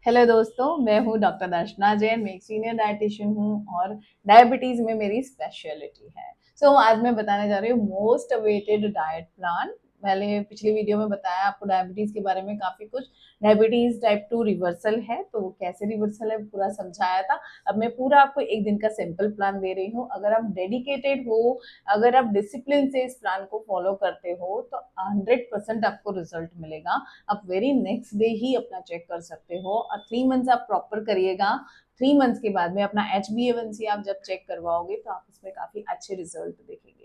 Hello दोस्तों, मैं हूँ डॉक्टर दर्शना जैन। मैं एक सीनियर डाइटिशियन हूँ और डायबिटीज में मेरी स्पेशलिटी है। आज मैं बताने जा रही हूँ मोस्ट अवेटेड डाइट प्लान। मैंने पिछली वीडियो में बताया आपको डायबिटीज के बारे में काफी कुछ। डायबिटीज टाइप 2 रिवर्सल है, तो वो कैसे रिवर्सल है पूरा समझाया था। अब मैं पूरा आपको एक दिन का सिंपल प्लान दे रही हूँ। अगर आप डेडिकेटेड हो, अगर आप डिसिप्लिन से इस प्लान को फॉलो करते हो तो 100% आपको रिजल्ट मिलेगा। आप वेरी नेक्स्ट डे ही अपना चेक कर सकते हो और 3 मंथ्स आप प्रॉपर करिएगा। 3 मंथ्स के बाद में अपना HbA1c आप जब चेक करवाओगे तो आप इसमें काफी अच्छे रिजल्ट देखेंगे।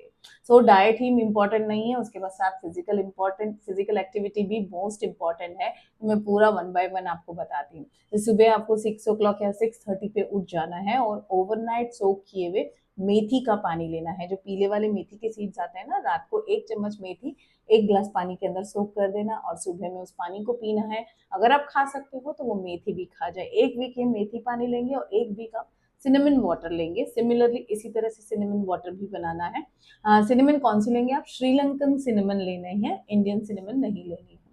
डाइट ही इम्पोर्टेंट नहीं है, उसके बाद साथ फिजिकल एक्टिविटी भी मोस्ट इम्पोर्टेंट है। मैं पूरा 1 बाय 1 आपको बताती हूँ। सुबह आपको 6 o'clock या 6:30 पे उठ जाना है और ओवरनाइट सोक किए हुए मेथी का पानी लेना है। जो पीले वाले मेथी के सीड्स आते हैं ना, रात को 1 चम्मच मेथी 1 गिलास पानी के अंदर सोक कर देना और सुबह में उस पानी को पीना है। अगर आप खा सकते हो तो वो मेथी भी खा जाए। 1 वीक ये मेथी पानी लेंगे और 1 वीक आप सिनेमन वाटर लेंगे। सिमिलरली इसी तरह से सिनेमन वाटर भी बनाना है। सिनेमन कौन सी लेंगे आप? श्रीलंकन सिनेमन लेने हैं, इंडियन सिनेमन नहीं लेनी है।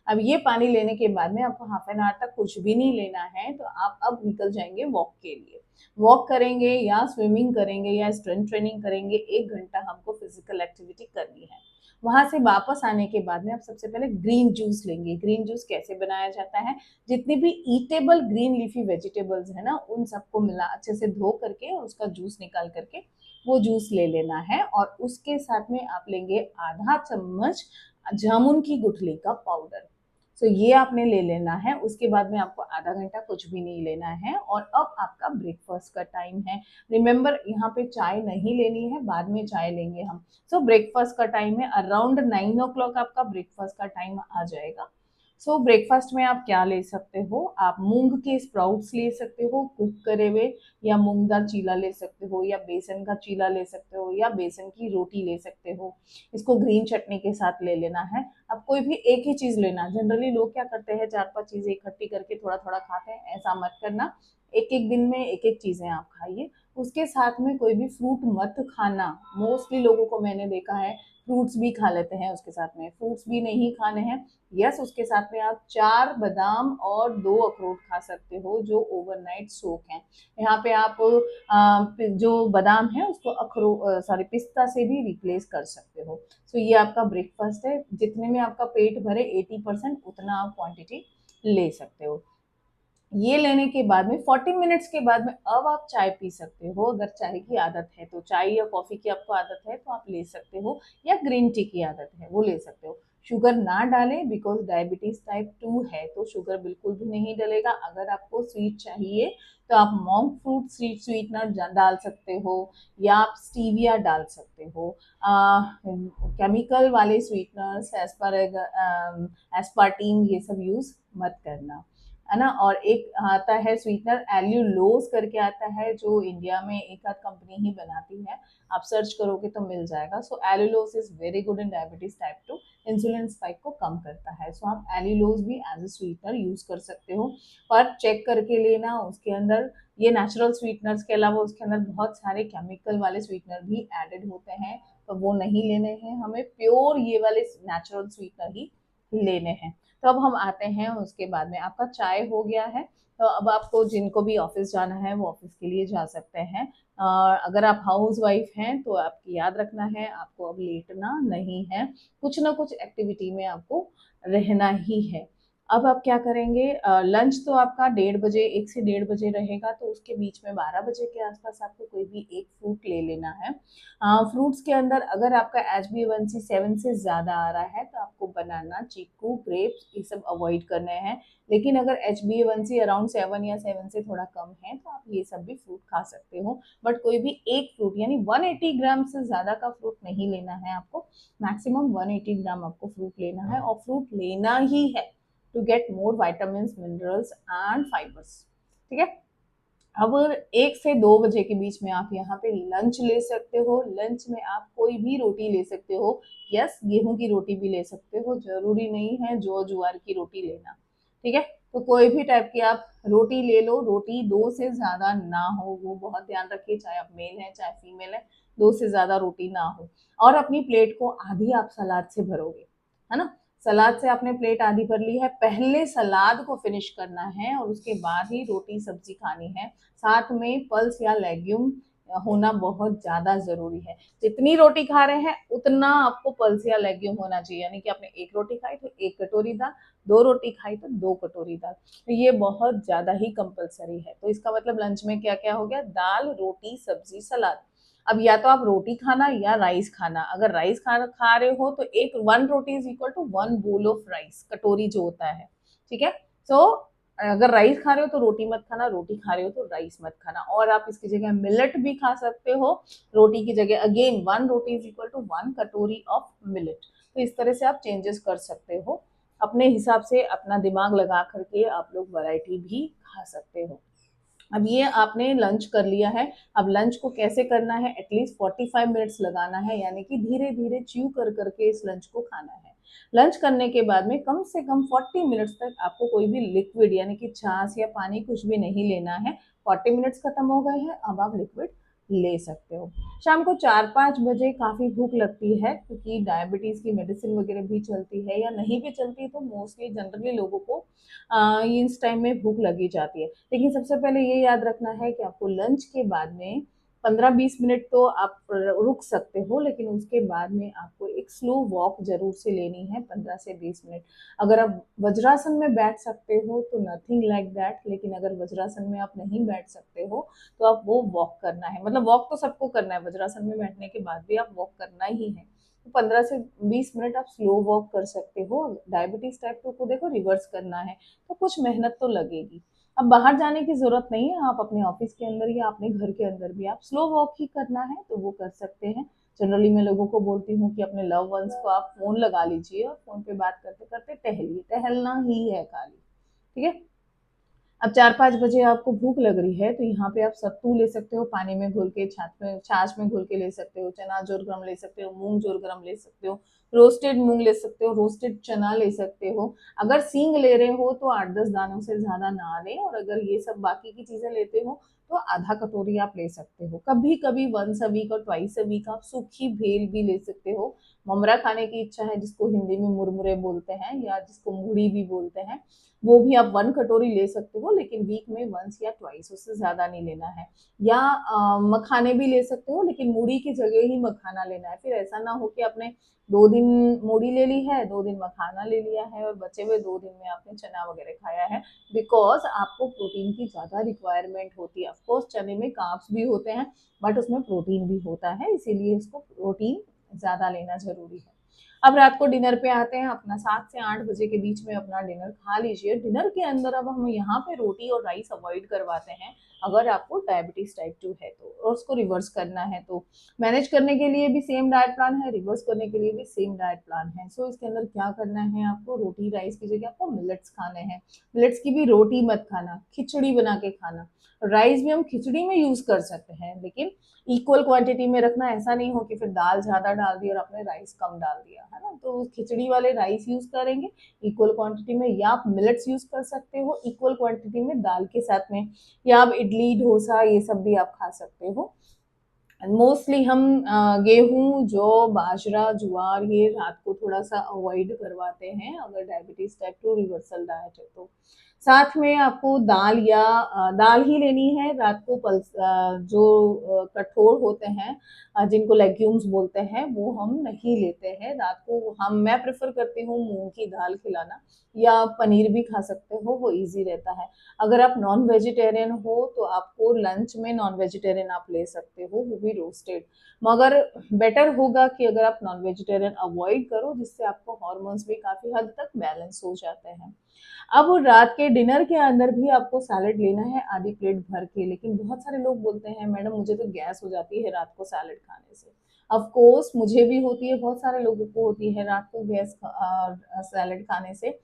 अब ये पानी लेने के बाद में आपको हाफ एन आवर तक कुछ भी नहीं लेना है, तो आप अब निकल जाएंगे वॉक के लिए। वॉक करेंगे या स्विमिंग करेंगे या स्ट्रेंथ ट्रेनिंग करेंगे, 1 घंटा हमको फिजिकल एक्टिविटी करनी है। वहां से वापस आने के बाद में आप सबसे पहले ग्रीन जूस लेंगे। ग्रीन जूस कैसे बनाया जाता है? जितनी भी ईटेबल ग्रीन लीफी वेजिटेबल्स है ना, उन सबको मिला अच्छे से धो करके उसका जूस निकाल करके वो जूस ले लेना है। और उसके साथ में आप लेंगे आधा चम्मच जामुन की गुठली का पाउडर। ये आपने ले लेना है। उसके बाद में आपको आधा घंटा कुछ भी नहीं लेना है और अब आपका ब्रेकफास्ट का टाइम है। रिमेंबर, यहाँ पे चाय नहीं लेनी है, बाद में चाय लेंगे हम। ब्रेकफास्ट का टाइम है, अराउंड 9 o'clock आपका ब्रेकफास्ट का टाइम आ जाएगा। ब्रेकफास्ट में आप क्या ले सकते हो? आप मूंग के स्प्राउट्स ले सकते हो कुक करे हुए, या मूंग दाल चीला ले सकते हो, या बेसन का चीला ले सकते हो, या बेसन की रोटी ले सकते हो। इसको ग्रीन चटनी के साथ ले लेना है। अब कोई भी एक ही चीज लेना। जनरली लोग क्या करते हैं, 4-5 चीजें इकट्ठी करके थोड़ा थोड़ा खाते हैं, ऐसा मत करना। एक एक दिन में एक एक चीजें आप खाइए। उसके साथ में कोई भी फ्रूट मत खाना। मोस्टली लोगों को मैंने देखा है फ्रूट्स भी खा लेते हैं उसके साथ में। फ्रूट्स भी नहीं खाने हैं। यस, उसके साथ में आप 4 बादाम और 2 अखरोट खा सकते हो जो ओवरनाइट सोक हैं। यहाँ पे आप जो बादाम है उसको पिस्ता से भी रिप्लेस कर सकते हो। ये आपका ब्रेकफास्ट है। जितने में आपका पेट भरे 80% उतना आप क्वांटिटी ले सकते हो। ये लेने के बाद में 40 मिनट्स के बाद में अब आप चाय पी सकते हो। अगर चाय की आदत है तो, चाय या कॉफी की आपको आदत है तो आप ले सकते हो, या ग्रीन टी की आदत है वो ले सकते हो। शुगर ना डालें, बिकॉज डायबिटीज टाइप 2 है तो शुगर बिल्कुल भी नहीं डलेगा। अगर आपको स्वीट चाहिए तो आप मॉन्क फ्रूट स्वीटनर डाल सकते हो, या आप स्टीविया डाल सकते हो। केमिकल वाले स्वीटनर्स, एस्पार्टीन, ये सब यूज मत करना, है ना। और एक आता है स्वीटनर एल्यूलोज करके आता है, जो इंडिया में एक आध कंपनी ही बनाती है। आप सर्च करोगे तो मिल जाएगा। Allulose is very good in diabetes type 2। Insulin spike को कम करता है। आप एल्यूलोज भी एज ए स्वीटनर यूज कर सकते हो, पर चेक करके लेना। उसके अंदर ये नेचुरल स्वीटनर्स के अलावा उसके अंदर बहुत सारे केमिकल वाले स्वीटनर भी एडेड होते हैं, तो वो नहीं लेने हैं हमें। प्योर ये वाले नेचुरल स्वीटनर ही लेने हैं। तो अब हम आते हैं, उसके बाद में आपका चाय हो गया है। तो अब आपको जिनको भी ऑफिस जाना है वो ऑफिस के लिए जा सकते हैं। अगर आप हाउस वाइफ हैं तो आपकी याद रखना है, आपको अब लेटना नहीं है। कुछ ना कुछ एक्टिविटी में आपको रहना ही है। अब आप क्या करेंगे? लंच तो आपका 1:30 बजे, 1 से 1:30 बजे रहेगा, तो उसके बीच में 12 बजे के आसपास आपको कोई भी एक फ्रूट ले लेना है। फ्रूट्स के अंदर अगर आपका HbA1c 7 से ज्यादा आ रहा है तो आपको बनाना, चीकू, ग्रेप्स ये सब अवॉइड करने हैं। लेकिन अगर HbA1c अराउंड 7 या 7 से थोड़ा कम है तो आप ये सब भी फ्रूट खा सकते हो। बट कोई भी एक फ्रूट यानी 180 ग्राम से ज्यादा का फ्रूट नहीं लेना है आपको। मैक्सिमम 180 ग्राम आपको फ्रूट लेना है, और फ्रूट लेना ही है to get more vitamin, minerals and fibres. ठीक है। अब 1 से 2 बजे के बीच में आप यहाँ पे लंच ले सकते हो। लंच में आप कोई भी रोटी ले सकते हो। यस, गेहूं की रोटी भी ले सकते हो, जरूरी नहीं है जौ ज्वार की रोटी लेना। ठीक है। तो कोई भी टाइप की आप रोटी ले लो। रोटी 2 से ज्यादा ना हो, वो बहुत ध्यान रखिए, चाहे आप मेल हैं चाहे फीमेल है, 2 से ज्यादा रोटी ना हो। और अपनी प्लेट को आधी आप सलाद से भरोगे, है ना। सलाद से आपने प्लेट आधी भर ली है, पहले सलाद को फिनिश करना है और उसके बाद ही रोटी सब्जी खानी है। साथ में पल्स या लेग्यूम होना बहुत ज्यादा जरूरी है। जितनी रोटी खा रहे हैं उतना आपको पल्स या लेग्यूम होना चाहिए, यानी कि आपने एक रोटी खाई तो एक कटोरी दाल, दो रोटी खाई तो दो कटोरी दाल। तो ये बहुत ज्यादा ही कंपलसरी है। तो इसका मतलब लंच में क्या क्या हो गया, दाल रोटी सब्जी सलाद। अब या तो आप रोटी खाना या राइस खाना। अगर राइस खा रहे हो तो एक 1 roti is equal to 1 bowl of rice, कटोरी जो होता है, ठीक है। सो अगर राइस खा रहे हो तो रोटी मत खाना, रोटी खा रहे हो तो राइस मत खाना। और आप इसकी जगह मिलेट भी खा सकते हो रोटी की जगह। Again 1 roti is equal to 1 katori of millet. तो इस तरह से आप चेंजेस कर सकते हो अपने हिसाब से, अपना दिमाग लगा करके आप लोग वैरायटी भी खा सकते हो। अब ये आपने लंच कर लिया है। अब लंच को कैसे करना है, एटलीस्ट 45 मिनट्स लगाना है, यानी कि धीरे धीरे च्यू कर करके इस लंच को खाना है। लंच करने के बाद में कम से कम 40 मिनट्स तक आपको कोई भी लिक्विड यानी कि छाछ या पानी कुछ भी नहीं लेना है। 40 मिनट्स खत्म हो गए हैं, अब आप लिक्विड ले सकते हो। शाम को 4-5 बजे काफी भूख लगती है, क्योंकि डायबिटीज की मेडिसिन वगैरह भी चलती है, या नहीं भी चलती तो मोस्टली जनरली लोगों को इस टाइम में भूख लगी जाती है। लेकिन सबसे पहले ये याद रखना है कि आपको लंच के बाद में 15-20 मिनट तो आप रुक सकते हो, लेकिन उसके बाद में आपको एक स्लो वॉक जरूर से लेनी है 15 से 20 मिनट। अगर आप वज्रासन में बैठ सकते हो तो नथिंग लाइक दैट, लेकिन अगर वज्रासन में आप नहीं बैठ सकते हो तो आप वो वॉक करना है। मतलब वॉक तो सबको करना है, वज्रासन में बैठने के बाद भी आप वॉक करना ही है। तो 15 से 20 मिनट आप स्लो वॉक कर सकते हो। डायबिटीज टाइप 2 को देखो रिवर्स करना है तो कुछ मेहनत तो लगेगी। अब बाहर जाने की जरूरत नहीं है, आप अपने ऑफिस के अंदर या अपने घर के अंदर भी आप स्लो वॉक ही करना है तो वो कर सकते हैं। जनरली मैं लोगों को बोलती हूँ कि अपने लव वंस को आप फोन लगा लीजिए और फोन पे बात करते करते टहलिए, टहलना ही है खाली, ठीक है। अब 4-5 बजे आपको भूख लग रही है तो यहाँ पे आप सत्तू ले सकते हो, पानी में घोल के, छाछ में घोल के ले सकते हो, चना जोर ग्राम ले सकते हो, मूंग जोर ग्राम ले सकते हो, रोस्टेड मूंग ले सकते हो, रोस्टेड चना ले सकते हो। अगर सींग ले रहे हो तो 8-10 दानों से ज्यादा ना लें, और अगर ये सब बाकी की चीजें लेते हो तो आधा कटोरी आप ले सकते हो। कभी कभी 1 वीक और 2 वीक आप सूखी भेल भी ले सकते हो। ममरा खाने की इच्छा है, जिसको हिंदी में मुरमुरे बोलते हैं या जिसको मुड़ी भी बोलते हैं, वो भी आप 1 कटोरी ले सकते हो, लेकिन वीक में वंस या ट्वाइस, उससे ज्यादा नहीं लेना है। या मखाने भी ले सकते हो, लेकिन मूढ़ी की जगह ही मखाना लेना है। फिर ऐसा ना हो कि आपने 2 दिन मूढ़ी ले ली है, 2 दिन मखाना ले लिया है और बचे हुए 2 दिन में आपने चना वगैरह खाया है। बिकॉज आपको प्रोटीन की ज्यादा रिक्वायरमेंट होती है। ऑफकोर्स चने में कार्ब्स भी होते हैं, बट उसमें प्रोटीन भी होता है, इसीलिए इसको प्रोटीन ज्यादा लेना जरूरी है। अब रात को डिनर पे आते हैं। अपना 7 से 8 बजे के बीच में अपना डिनर खा लीजिए। डिनर के अंदर अब हम यहाँ पे रोटी और राइस अवॉइड करवाते हैं, अगर आपको डायबिटीज टाइप 2 है तो, और उसको रिवर्स करना है तो। मैनेज करने के लिए भी सेम डाइट प्लान है, रिवर्स करने के लिए भी सेम डाइट प्लान है। सो इसके अंदर क्या करना है, आपको रोटी राइस की जगह आपको मिलेट्स खाने हैं। मिलेट्स की भी रोटी मत खाना, खिचड़ी बना के खाना। राइस भी हम खिचड़ी में यूज कर सकते हैं, लेकिन इक्वल क्वांटिटी में रखना। ऐसा नहीं हो कि फिर दाल ज्यादा डाल दी और आपने राइस कम डाल दिया, है ना। तो खिचड़ी वाले राइस यूज करेंगे इक्वल क्वांटिटी में, या आप मिलेट्स यूज कर सकते हो इक्वल क्वांटिटी में दाल के साथ में, या आप इडली डोसा ये सब भी आप खा सकते हो। मोस्टली हम गेहूं, जौ, बाजरा, ज्वार ये रात को थोड़ा सा अवॉइड करवाते हैं, अगर डायबिटीज टाइप 2 रिवर्सल डाइट है तो। साथ में आपको दाल या दाल ही लेनी है रात को। पल्स जो कठोर होते हैं, जिनको लेग्यूम्स बोलते हैं, वो हम नहीं लेते हैं रात को। मैं प्रेफर करती हूँ मूंग की दाल खिलाना, या पनीर भी खा सकते हो, वो इजी रहता है। अगर आप नॉन वेजिटेरियन हो तो आपको लंच में नॉन वेजिटेरियन आप ले सकते हो, वो भी रोस्टेड। मगर बेटर होगा कि अगर आप नॉन वेजिटेरियन अवॉइड करो, जिससे आपको हॉर्मोन्स भी काफी हद तक बैलेंस हो जाते हैं। अब रात के डिनर के अंदर भी आपको सैलेड लेना है आधी प्लेट भर के। लेकिन बहुत सारे लोग बोलते हैं मैडम मुझे तो गैस हो जाती है रात को सैलेड खाने से। ऑफ कोर्स मुझे भी होती है, बहुत सारे लोगों को होती है रात को गैस सैलेड खाने से।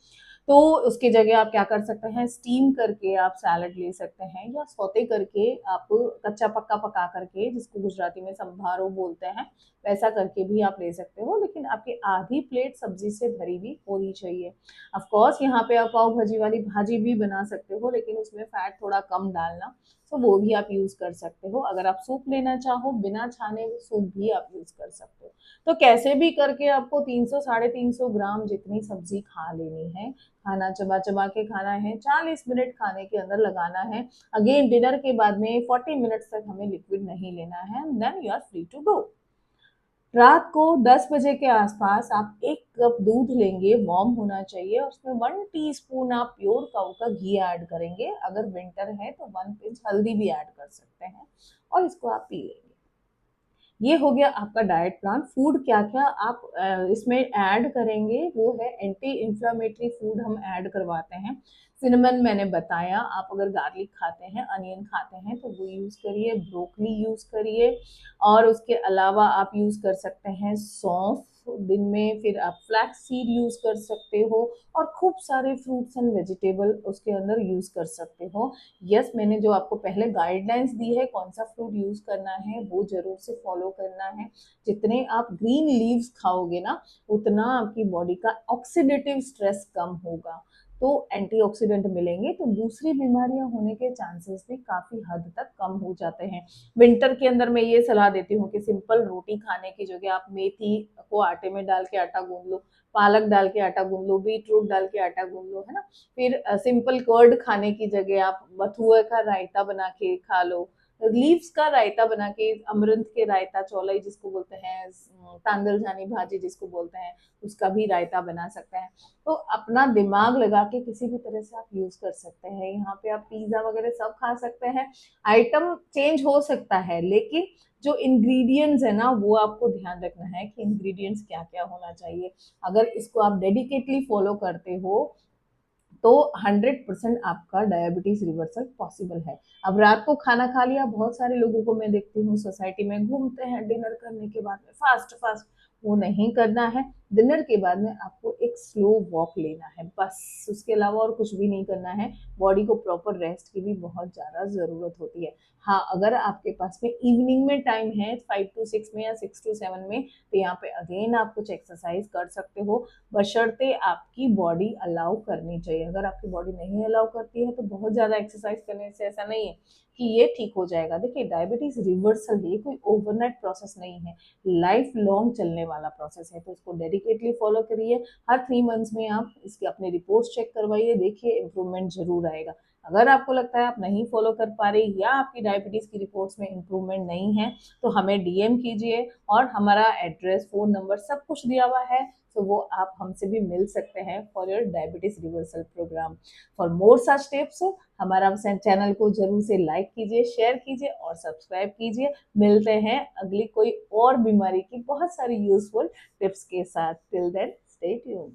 तो उसकी जगह आप क्या कर सकते हैं, स्टीम करके आप सैलड ले सकते हैं, या सौते करके आप कच्चा पक्का पका करके, जिसको गुजराती में संभारो बोलते हैं, वैसा करके भी आप ले सकते हो। लेकिन आपकी आधी प्लेट सब्जी से भरी हुई होनी चाहिए। ऑफ कोर्स यहाँ पे आप पाव भाजी वाली भाजी भी बना सकते हो, लेकिन उसमें फैट थोड़ा कम डालना, तो वो भी आप यूज कर सकते हो। अगर आप सूप लेना चाहो, बिना छाने सूप भी आप यूज कर सकते हो। तो कैसे भी करके आपको 300 350 ग्राम जितनी सब्जी खा लेनी है, खाना चबा चबा के खाना है, 40 मिनट खाने के अंदर लगाना है। अगेन डिनर के बाद में 40 मिनट्स तक हमें लिक्विड नहीं लेना है, then you are free to go. रात को 10 बजे के आसपास आप 1 कप दूध लेंगे, वार्म होना चाहिए, और उसमें 1 टीस्पून आप प्योर काऊ का घी ऐड करेंगे। अगर विंटर है तो 1 पिंच हल्दी भी ऐड कर सकते हैं, और इसको आप पी लेंगे। ये हो गया आपका डाइट प्लान। फूड क्या क्या आप इसमें ऐड करेंगे, वो है एंटी इंफ्लेमेटरी फूड हम ऐड करवाते हैं। सिनेमन मैंने बताया, आप अगर गार्लिक खाते हैं, अनियन खाते हैं तो वो यूज़ करिए, ब्रोकली यूज़ करिए, और उसके अलावा आप यूज़ कर सकते हैं सौंफ दिन में, फिर आप फ्लैक्स सीड यूज़ कर सकते हो, और खूब सारे फ्रूट्स एंड वेजिटेबल उसके अंदर यूज़ कर सकते हो। यस, मैंने जो आपको पहले गाइडलाइंस दी है कौन सा फ्रूट यूज करना है, वो जरूर से फॉलो करना है। जितने आप ग्रीन लीव्स खाओगे ना, उतना आपकी बॉडी का ऑक्सीडेटिव स्ट्रेस कम होगा, तो एंटीऑक्सीडेंट मिलेंगे, तो दूसरी बीमारियां होने के चांसेस भी काफी हद तक कम हो जाते हैं। विंटर के अंदर मैं ये सलाह देती हूँ कि सिंपल रोटी खाने की जगह आप मेथी को आटे में डाल के आटा गूंद लो, पालक डाल के आटा गूंद लो, बीटरूट डाल के आटा गूंद लो, है ना। फिर सिंपल कर्ड खाने की जगह आप बथुआ का रायता बना के खा लो, लीव्स का रायता बना के, अमरंथ के रायता, चौलाई जिसको बोलते हैं, तांदल जानी भाजी जिसको बोलते हैं, उसका भी रायता बना सकते हैं। तो अपना दिमाग लगा के किसी भी तरह से आप यूज कर सकते हैं। यहाँ पे आप पिज्जा वगैरह सब खा सकते हैं, आइटम चेंज हो सकता है, लेकिन जो इंग्रेडिएंट्स है ना, वो आपको ध्यान रखना है कि इंग्रेडिएंट्स क्या क्या होना चाहिए। अगर इसको आप डेडिकेटली फॉलो करते हो तो 100% आपका डायबिटीज रिवर्सल पॉसिबल है। अब रात को खाना खा लिया, बहुत सारे लोगों को मैं देखती हूँ सोसाइटी में घूमते हैं डिनर करने के बाद में फास्ट फास्ट, वो नहीं करना है। डिनर के बाद में आपको एक स्लो वॉक लेना है, बस उसके अलावा और कुछ भी नहीं करना है। बॉडी को प्रॉपर रेस्ट की भी बहुत ज्यादा जरूरत होती है। हाँ, अगर आपके पास में इवनिंग में टाइम है 5 to 6 में या 6 to 7 में, तो यहाँ पे अगेन आप कुछ एक्सरसाइज कर सकते हो, बशर्ते आपकी बॉडी अलाउ करनी चाहिए। अगर आपकी बॉडी नहीं अलाउ करती है तो बहुत ज़्यादा एक्सरसाइज करने से ऐसा नहीं है कि ये ठीक हो जाएगा। देखिए, डायबिटीज रिवर्सल ये कोई ओवरनाइट प्रोसेस नहीं है, लाइफ लॉन्ग चलने वाला प्रोसेस है, तो इसको डेडिकेटली फॉलो करिए। हर 3 मंथ्स में आप इसकी अपने रिपोर्ट्स चेक करवाइए, देखिए इंप्रूवमेंट जरूर आएगा। अगर आपको लगता है आप नहीं फॉलो कर पा रहे, या आपकी डायबिटीज की रिपोर्ट्स में इंप्रूवमेंट नहीं है, तो हमें डीएम कीजिए, और हमारा एड्रेस, फोन नंबर सब कुछ दिया हुआ है, तो वो आप हमसे भी मिल सकते हैं for your diabetes reversal programme. For more such tips हमारा चैनल को जरूर से लाइक कीजिए, शेयर कीजिए और सब्सक्राइब कीजिए। मिलते हैं अगली कोई और बीमारी की बहुत सारी यूजफुल टिप्स के साथ। Till then stay tuned.